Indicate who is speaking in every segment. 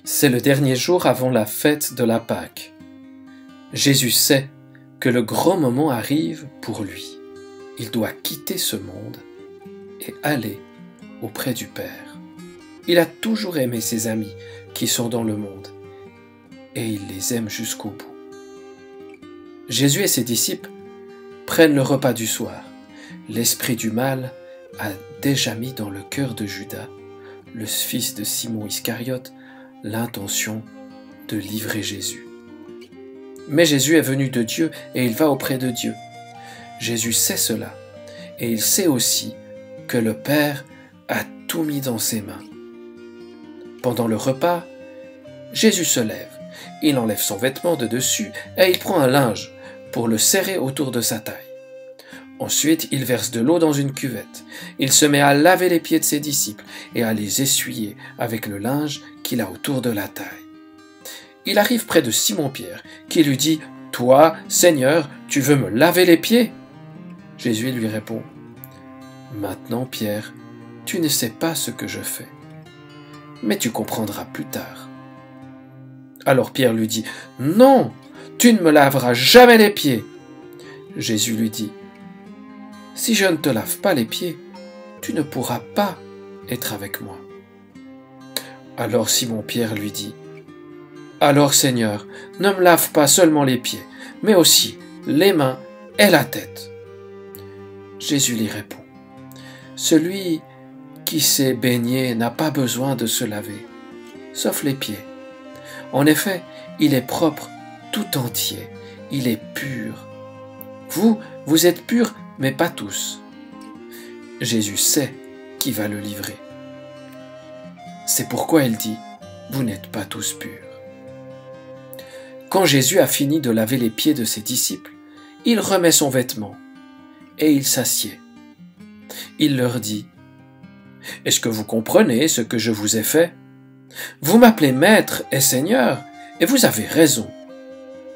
Speaker 1: C'est le dernier jour avant la fête de la Pâque. Jésus sait que le grand moment arrive pour lui. Il doit quitter ce monde et aller auprès du Père. Il a toujours aimé ses amis qui sont dans le monde et il les aime jusqu'au bout. Jésus et ses disciples prennent le repas du soir. L'esprit du mal a déjà mis dans le cœur de Judas, le fils de Simon Iscariote, l'intention de livrer Jésus. Mais Jésus est venu de Dieu et il va auprès de Dieu. Jésus sait cela et il sait aussi que le Père a tout mis dans ses mains. Pendant le repas, Jésus se lève, il enlève son vêtement de dessus et il prend un linge pour le serrer autour de sa taille. Ensuite, il verse de l'eau dans une cuvette. Il se met à laver les pieds de ses disciples et à les essuyer avec le linge qu'il a autour de la taille. Il arrive près de Simon-Pierre, qui lui dit « Toi, Seigneur, tu veux me laver les pieds ?» Jésus lui répond « Maintenant, Pierre, tu ne sais pas ce que je fais, mais tu comprendras plus tard. » Alors Pierre lui dit « Non, tu ne me laveras jamais les pieds. » Jésus lui dit « Si je ne te lave pas les pieds, tu ne pourras pas être avec moi. » Alors Simon-Pierre lui dit « Alors Seigneur, ne me lave pas seulement les pieds, mais aussi les mains et la tête. » Jésus lui répond « Celui qui s'est baigné n'a pas besoin de se laver, sauf les pieds. En effet, il est propre tout entier, il est pur. Vous êtes purs, mais pas tous. » Jésus sait qui va le livrer. C'est pourquoi il dit « Vous n'êtes pas tous purs. » Quand Jésus a fini de laver les pieds de ses disciples, il remet son vêtement et il s'assied. Il leur dit « Est-ce que vous comprenez ce que je vous ai fait? Vous m'appelez Maître et Seigneur, et vous avez raison.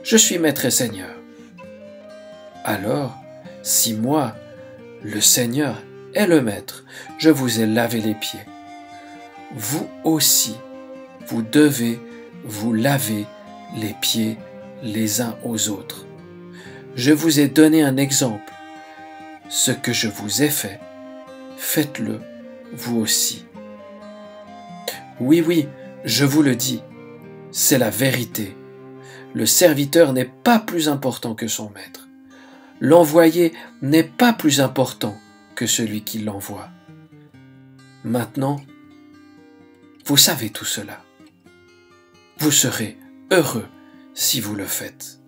Speaker 1: Je suis Maître et Seigneur. Alors, si moi, le Seigneur et le Maître, je vous ai lavé les pieds, vous aussi, vous devez vous laver les pieds les uns aux autres. Je vous ai donné un exemple. Ce que je vous ai fait, faites-le vous aussi. Oui, je vous le dis, c'est la vérité. Le serviteur n'est pas plus important que son maître. L'envoyé n'est pas plus important que celui qui l'envoie. Maintenant, vous savez tout cela. Vous serez heureux si vous le faites.